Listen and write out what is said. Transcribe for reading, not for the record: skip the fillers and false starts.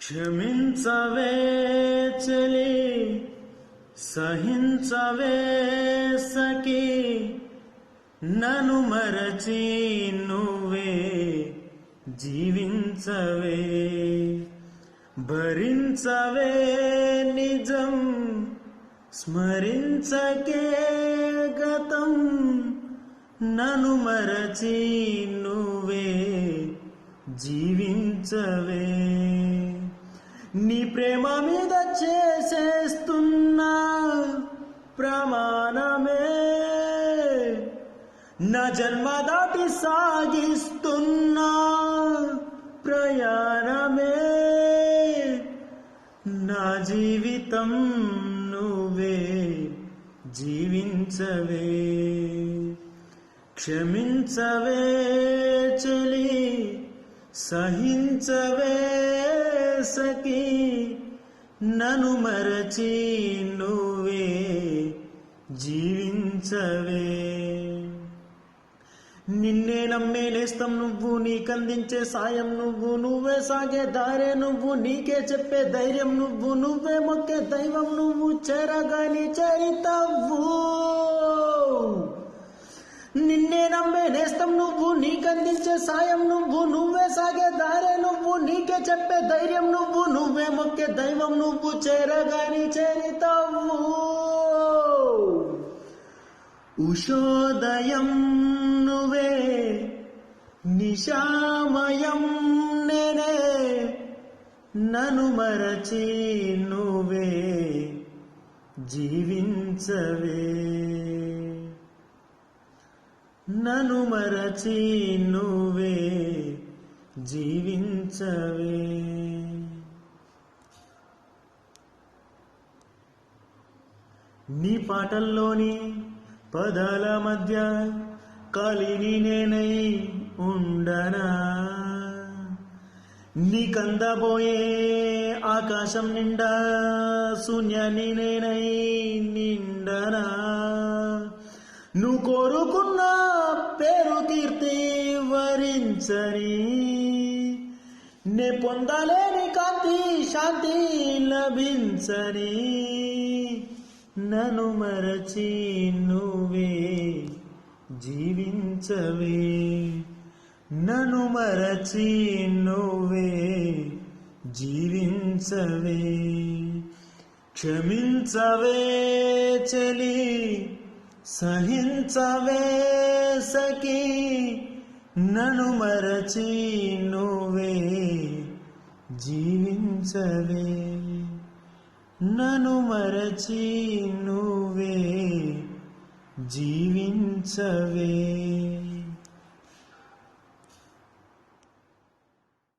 క్షమించవే చలి సహించవే సఖి నన్ను మరచి నువ్వే జీవించవే భరించవే నిజం స్మరించకే గతం నన్ను మరచి నువ్వే జీవించవే నీ ప్రేమ మీద చేసేస్తున్నా ప్రమాణమే నా జన్మ దాటి సాగిస్తున్నా ప్రయాణమే నా జీవితం నువ్వే జీవించవే క్షమించవే చలి సహించవే సఖి నన్ను మరచి నువ్వే జీవించవే నిన్నే నమ్మే నేస్తం నువ్వు నీకందించే సాయం నువ్వే సాగే దారే నువ్వు నీకే చెప్పే ధైర్యం నువ్వే మొక్కే దైవం నువ్వు చేరగాని చరితవ్వు నిన్నే నమ్మే నేస్తం నువ్వు నీకందించే సాయం నువ్వే సాగే దారే నువ్వు నీకే చెప్పే ధైర్యం నువ్వే మొక్కే దైవం నువ్వు చేరగాని చరితవ్వు ఉషోదయం నువ్వే నిశామయం నేనే నన్ను మరచి నువ్వే జీవించవే నన్ను మరచి నువ్వే జీవించవే నీ పాటల్లోని పదాల మధ్య కలిని నేనై ఉండనా నీ కందబోయే ఆకాశం నిండా శూన్యాన్ని నేనై నిండనా నువ్వు కోరుకున్న పేరు కీర్తి వరించని నే పొందలేని కాంతి శాంతి లభించని నన్ను మరచి నువ్వే జీవించవే నన్ను మరచి నువ్వే జీవించవే క్షమించవే చలి సహించవే సఖి నన్ను మరచి నువ్వే జీవించవే నన్ను మరచి నువ్వే జీవించవే